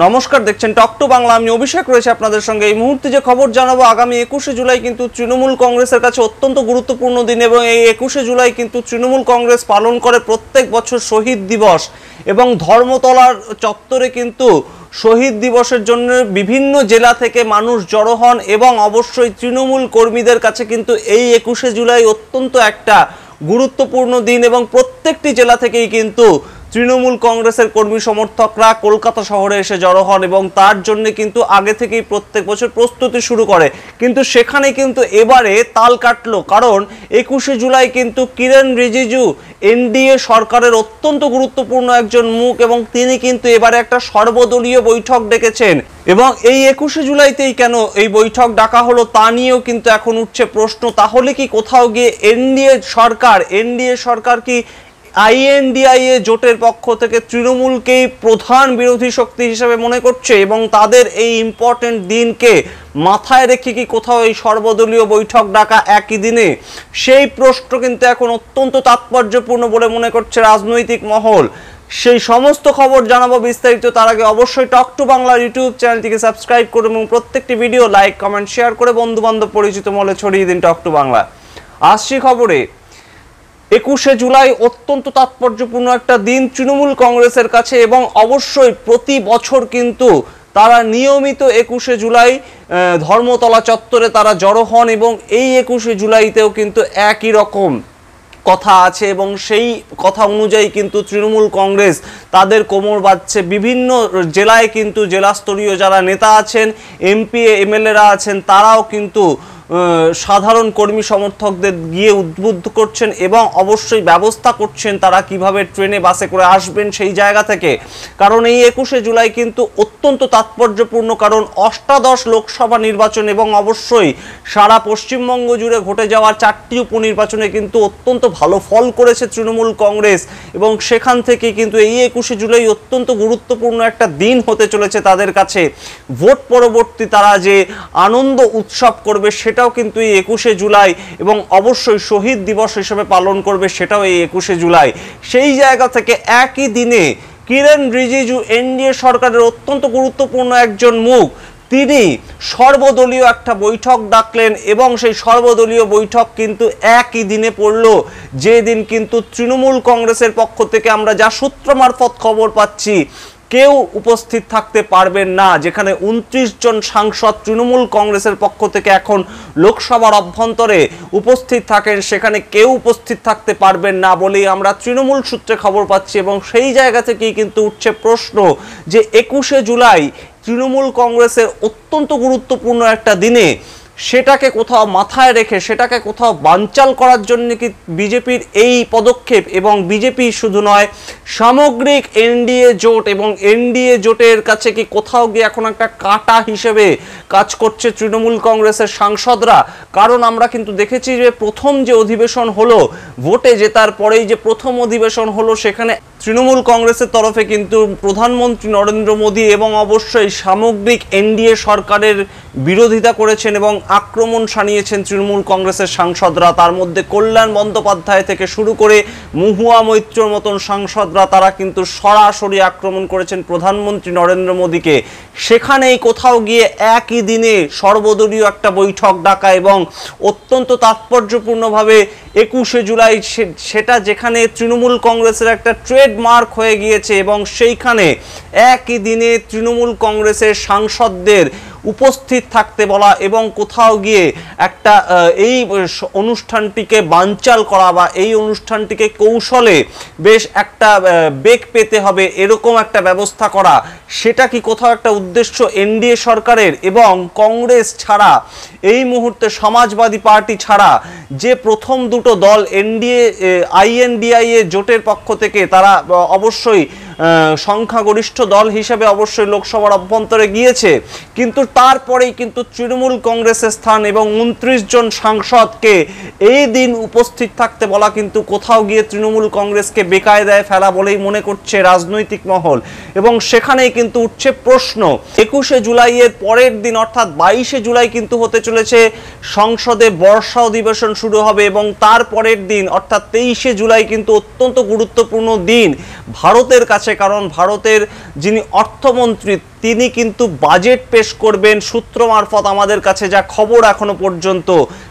নমস্কার, দেখছেন talk to Bangla. আমি অভিষেক রয়েছে আপনাদের সঙ্গে। এই মুহূর্তে যে খবর জানাবো, আগামী 21শে জুলাই কিন্তু তৃণমূল কংগ্রেসের কাছে অত্যন্ত গুরুত্বপূর্ণ দিন এবং এই 21শে জুলাই কিন্তু তৃণমূল কংগ্রেস পালন করে প্রত্যেক বছর শহীদ দিবস এবং ধর্মতলার চত্বরে কিন্তু শহীদ দিবসের জন্য বিভিন্ন জেলা থেকে মানুষ জড়ো হন এবং অবশ্যই তৃণমূল কর্মীদের কাছে কিন্তু এই 21শে জুলাই অত্যন্ত একটা গুরুত্বপূর্ণ দিন এবং প্রত্যেকটি জেলা থেকেই কিন্তু তৃণমূল কংগ্রেসের কর্মী সমর্থকরা কলকাতা শহরে এসে জড়ো হন এবং তার জন্য কিন্তু আগে থেকেই প্রত্যেক বছর প্রস্তুতি শুরু করে। কিন্তু সেখানে কিন্তু এবারে তাল কাটলো, কারণ 21শে জুলাই কিন্তু কিরেন রিজিজু এনডিএ সরকারের অত্যন্ত গুরুত্বপূর্ণ একজন মুখ এবং তিনি কিন্তু এবারে একটা সর্বদলীয় বৈঠক ডেকেছেন এবং এই 21শে জুলাইতেই কেন এই বৈঠক ডাকা হলো তা নিয়েও কিন্তু এখন উঠছে প্রশ্ন। তাহলে কি কোথাও গিয়ে এনডিএ সরকার কি আইএনডিআইএ জোটের পক্ষ থেকে তৃণমূলকেই প্রধান বিরোধী শক্তি হিসেবে মনে করছে এবং তাদের এই ইম্পর্টেন্ট দিনকে মাথায় রেখে কি কোথাও এই সর্বদলীয় বৈঠক ডাকা একই দিনে? সেই প্রশ্ন কিন্তু এখন অত্যন্ত তাৎপর্যপূর্ণ বলে মনে করছে রাজনৈতিক মহল। সেই সমস্ত খবর জানাবো বিস্তারিত। তার আগে অবশ্যই টক টু বাংলার ইউটিউব চ্যানেলটিকে সাবস্ক্রাইব করুন এবং প্রত্যেকটি ভিডিও লাইক, কমেন্ট, শেয়ার করে বন্ধু বান্ধব পরিচিত মহলে ছড়িয়ে দিন টক টু বাংলা। আসছি খবরে। 21শে জুলাই অত্যন্ত তাৎপর্যপূর্ণ একটা দিন তৃণমূল কংগ্রেসের কাছে এবং অবশ্যই প্রতি বছর কিন্তু তারা নিয়মিত 21শে জুলাই ধর্মতলা চত্বরে তারা জড়ো হন এবং এই 21শে জুলাইতেও কিন্তু একই রকম কথা আছে এবং সেই কথা অনুযায়ী কিন্তু তৃণমূল কংগ্রেস তাদের কোমর বাঁধছে। বিভিন্ন জেলায় কিন্তু জেলাস্তরীয় যারা নেতা আছেন, এমপি এমএলএরা আছেন, তারাও কিন্তু সাধারণ কর্মী সমর্থকদের গিয়ে উদ্বুদ্ধ করছেন এবং অবশ্যই ব্যবস্থা করছেন তারা কিভাবে ট্রেনে বাসে করে আসবেন সেই জায়গা থেকে। কারণ এই 21শে জুলাই কিন্তু অত্যন্ত তাৎপর্যপূর্ণ, কারণ অষ্টাদশ লোকসভা নির্বাচন এবং অবশ্যই সারা পশ্চিমবঙ্গ জুড়ে ঘটে যাওয়া 4টি উপনির্বাচনে কিন্তু অত্যন্ত ভালো ফল করেছে তৃণমূল কংগ্রেস এবং সেখান থেকে কিন্তু এই 21শে জুলাই অত্যন্ত গুরুত্বপূর্ণ একটা দিন হতে চলেছে তাদের কাছে। ভোট পরবর্তী তারা যে আনন্দ উৎসব করবে সেটাও কিন্তু এই 21শে জুলাই এবং অবশ্যই শহীদ দিবস হিসেবে পালন করবে সেটাও এই 21শে জুলাই। সেই জায়গা থেকে একই দিনে কিরেন রিজিজু এনডিএ সরকারের অত্যন্ত গুরুত্বপূর্ণ একজন মুখ, তিনি সর্বদলীয় একটা বৈঠক ডাকলেন এবং সেই সর্বদলীয় বৈঠক কিন্তু একই দিনে পড়ল যে দিন কিন্তু তৃণমূল কংগ্রেসের পক্ষ থেকে আমরা যা সূত্র মারফত খবর পাচ্ছি কেউ উপস্থিত থাকতে পারবেন না। যেখানে 29 জন সাংসদ তৃণমূল কংগ্রেসের পক্ষ থেকে এখন লোকসভার অভ্যন্তরে উপস্থিত থাকেন, সেখানে কেউ উপস্থিত থাকতে পারবেন না বলেই আমরা তৃণমূল সূত্রে খবর পাচ্ছি এবং সেই জায়গা থেকেই কিন্তু উঠছে প্রশ্ন যে 21শে জুলাই তৃণমূল কংগ্রেসের অত্যন্ত গুরুত্বপূর্ণ একটা দিনে সেটাকে কোথাও মাথায় রেখে সেটাকে কোথাও বানচাল করার জন্য কি বিজেপির এই পদক্ষেপ এবং বিজেপি শুধু নয় সামগ্রিক এনডিএ জোট এবং এনডিএ জোটের কাছে কি কোথাও গিয়ে এখন একটা কাঁটা হিসেবে কাজ করছে তৃণমূল কংগ্রেসের সাংসদরা? কারণ আমরা কিন্তু দেখেছি যে প্রথম যে অধিবেশন হলো, ভোটে জেতার পরেই যে প্রথম অধিবেশন হলো, সেখানে তৃণমূল কংগ্রেসের তরফে কিন্তু প্রধানমন্ত্রী নরেন্দ্র মোদী এবং অবশ্যই সামগ্রিক এনডিএ সরকারের বিরোধিতা করেছেন এবং আক্রমণ শানিয়েছেন তৃণমূল কংগ্রেসের সাংসদরা। তার মধ্যে কল্যাণ বন্দ্যোপাধ্যায় থেকে শুরু করে মহুয়া মৈত্রর মতন সাংসদরা তারা কিন্তু সরাসরি আক্রমণ করেছেন প্রধানমন্ত্রী নরেন্দ্র মোদীকে। সেখানেই কোথাও গিয়ে একই দিনে সর্বদলীয় একটা বৈঠক ডাকা এবং অত্যন্ত তাৎপর্যপূর্ণভাবে 21শে জুলাই সেটা যেখানে তৃণমূল কংগ্রেসের একটা ট্রেডমার্ক হয়ে গিয়েছে এবং সেইখানে একই দিনে তৃণমূল কংগ্রেসের সাংসদদের উপস্থিত থাকতে বলা এবং কোথাও গিয়ে একটা এই অনুষ্ঠানটিকে বানচাল করা বা এই অনুষ্ঠানটিকে কৌশলে বেশ একটা বেগ পেতে হবে এরকম একটা ব্যবস্থা করা, সেটা কি কোথাও একটা উদ্দেশ্য এনডিএ সরকারের? এবং কংগ্রেস ছাড়া এই মুহূর্তে সমাজবাদী পার্টি ছাড়া যে প্রথম দুটো দল এনডিএ আইএনডিআইএ জোটের পক্ষ থেকে তারা অবশ্যই সংখ্যাগরিষ্ঠ দল হিসেবে অবশ্যই লোকসভার অভ্যন্তরে গিয়েছে, কিন্তু তারপরেই কিন্তু তৃণমূল কংগ্রেসের স্থান এবং 29 জন সাংসদকে এই দিন উপস্থিত থাকতে বলা কিন্তু কোথাও গিয়ে তৃণমূল কংগ্রেসকে বেকায়দায় ফেলা বলেই মনে করছে রাজনৈতিক মহল। এবং সেখানেই কিন্তু উঠছে প্রশ্ন, 21শে জুলাইয়ের পরের দিন অর্থাৎ 22শে জুলাই কিন্তু হতে চলেছে সংসদে বর্ষা অধিবেশন শুরু হবে এবং তার পরের দিন অর্থাৎ 23শে জুলাই কিন্তু অত্যন্ত গুরুত্বপূর্ণ দিন ভারতের কাছে আছে, কারণ ভারতের যিনি অর্থমন্ত্রী তিনি কিন্তু বাজেট পেশ করবেন সূত্র মারফত আমাদের কাছে যা খবর এখনো পর্যন্ত।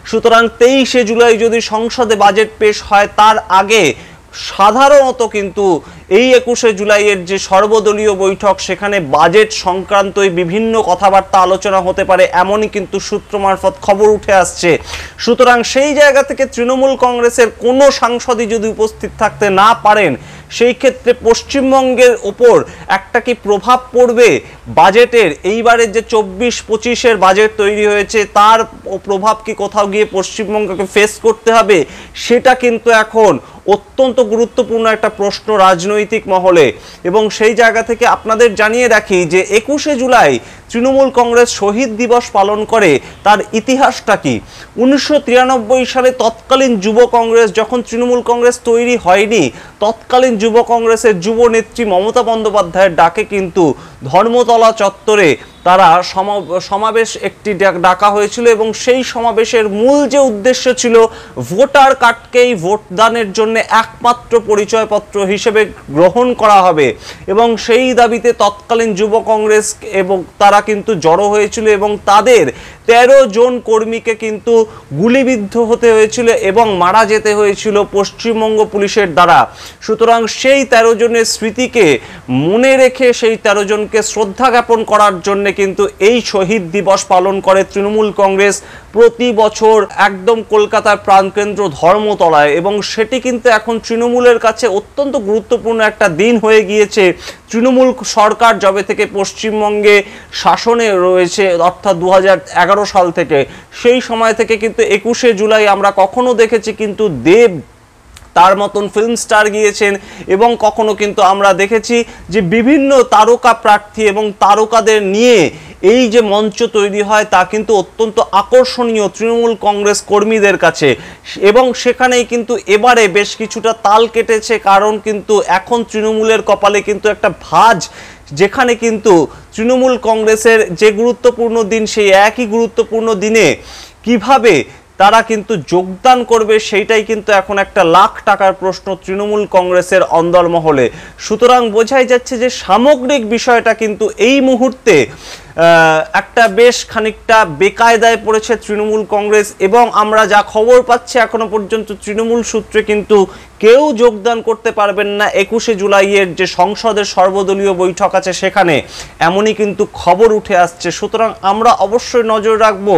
সুতরাং 23শে জুলাই যদি সংসদে বাজেট পেশ হয় তার আগে সাধারণত কিন্তু এই 21শে জুলাইয়ের যে সর্বদলীয় বৈঠক সেখানে বাজেট সংক্রান্ত বিভিন্ন কথাবার্তা আলোচনা হতে পারে, এমনই কিন্তু সূত্র মারফত খবর উঠে আসছে। সুতরাং সেই জায়গা থেকে তৃণমূল কংগ্রেসের কোনো সাংসদই যদি উপস্থিত থাকতে না পারেন সেই ক্ষেত্রে পশ্চিমবঙ্গের ওপর একটা কি প্রভাব পড়বে বাজেটের? এইবারের যে 24-25-এর বাজেট তৈরি হয়েছে তার প্রভাব কি কোথাও গিয়ে পশ্চিমবঙ্গকে ফেস করতে হবে? সেটা কিন্তু এখন অত্যন্ত গুরুত্বপূর্ণ একটা প্রশ্ন রাজনৈতিক মহলে। এবং সেই জায়গা থেকে আপনাদের জানিয়ে রাখি যে 21শে জুলাই তৃণমূল কংগ্রেস শহীদ দিবস পালন করে, তার ইতিহাসটা কি? 1993 সালে তৎকালীন যুব কংগ্রেস, যখন তৃণমূল কংগ্রেস তৈরি হয়নি, তৎকালীন যুব কংগ্রেসের যুব নেত্রী মমতা বন্দ্যোপাধ্যায়ের ডাকে কিন্তু ধর্মতলা চত্বরে তারা সমাবেশ একটি ডাকা হয়েছিল এবং সেই সমাবেশের মূল যে উদ্দেশ্য ছিল ভোটার কার্ডকেই ভোটদানের জন্য একমাত্র পরিচয়পত্র হিসেবে গ্রহণ করা হবে, এবং সেই দাবিতে তৎকালীন যুব কংগ্রেস এবং তারা কিন্তু জড়ো হয়েছিল এবং তাদের 13 জন কর্মীকে কিন্তু গুলিবিদ্ধ হতে হয়েছিল এবং মারা যেতে হয়েছিল পশ্চিমবঙ্গ পুলিশের দ্বারা। সুতরাং সেই 13 জনের স্মৃতিকে মনে রেখে সেই 13 জনকে শ্রদ্ধা জ্ঞাপন করার জন্য কিন্তু এই শহীদ দিবস পালন করে তৃণমূল কংগ্রেস প্রতি বছর একদম কলকাতার প্রাণকেন্দ্র ধর্মতলায়। এবং সেটি কিন্তু এখন তৃণমূলের কাছে অত্যন্ত গুরুত্বপূর্ণ একটা দিন হয়ে গিয়েছে। তৃণমূল সরকার যবে থেকে পশ্চিমবঙ্গে শাসনে রয়েছে, অর্থাৎ 2011 সাল থেকে, সেই সময় থেকে কিন্তু 21শে জুলাই আমরা কখনো দেখেছি কিন্তু দেব তার মতন ফিল্ম স্টার গিয়েছেন, এবং কখনো কিন্তু আমরা দেখেছি যে বিভিন্ন তারকা প্রার্থী এবং তারকাদের নিয়ে এই যে মঞ্চ তৈরি হয় তা কিন্তু অত্যন্ত আকর্ষণীয় তৃণমূল কংগ্রেস কর্মীদের কাছে। এবং সেখানেই কিন্তু এবারে বেশ কিছুটা তাল কেটেছে, কারণ কিন্তু এখন তৃণমূলের কপালে কিন্তু একটা ভাঁজ, যেখানে কিন্তু তৃণমূল কংগ্রেসের যে গুরুত্বপূর্ণ দিন সেই একই গুরুত্বপূর্ণ দিনে কিভাবে তারা কিন্তু যোগদান করবে সেইটাই কিন্তু এখন একটা লাখ টাকার প্রশ্ন তৃণমূল কংগ্রেসের অন্দরমহলে। সুতরাং বোঝাই যাচ্ছে যে সামগ্রিক বিষয়টা কিন্তু এই মুহূর্তে একটা বেশ খানিকটা বেকায়দায় পড়েছে তৃণমূল কংগ্রেস। এবং আমরা যা খবর পাচ্ছি এখনো পর্যন্ত তৃণমূল সূত্রে কিন্তু কেউ যোগদান করতে পারবেন না 21শে জুলাইয়ের যে সংসদের সর্বদলীয় বৈঠক আছে সেখানে, এমনই কিন্তু খবর উঠে আসছে। সুতরাং আমরা অবশ্যই নজর রাখবো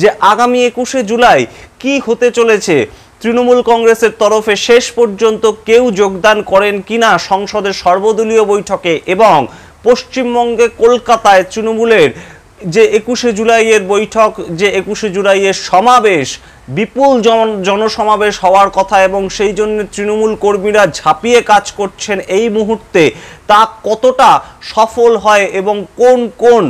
যে আগামী 21শে জুলাই কি হতে চলেছে। তৃণমূল কংগ্রেসের তরফে শেষ পর্যন্ত কেউ যোগদান করেন কিনা সংসদের সর্বদলীয় বৈঠকে, এবং পশ্চিমবঙ্গে কলকাতায় তৃণমূলের যে 21শে জুলাইয়ের বৈঠক, যে 21শে জুলাইয়ের সমাবেশ, বিপুল জনসমাবেশ হওয়ার কথা এবং সেই জন্য তৃণমূল কর্মীরা ঝাঁপিয়ে কাজ করছেন এই মুহূর্তে, তা কতটা সফল হয় এবং কোন কোন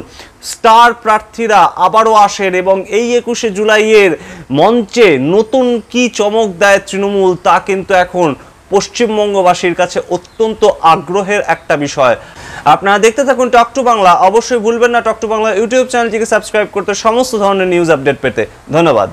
স্টার প্রার্থীরা আবারও আসেন এবং এই 21শে জুলাইয়ের মঞ্চে নতুন কি চমক দেয় তৃণমূল, তা কিন্তু এখন পশ্চিমবঙ্গবাসীর কাছে অত্যন্ত আগ্রহের একটা বিষয়। আপনারা দেখতে থাকুন টক টু বাংলা। অবশ্যই ভুলবেন না টক টু বাংলা ইউটিউব চ্যানেলটিকে সাবস্ক্রাইব করতে, সমস্ত ধরনের নিউজ আপডেট পেতে। ধন্যবাদ।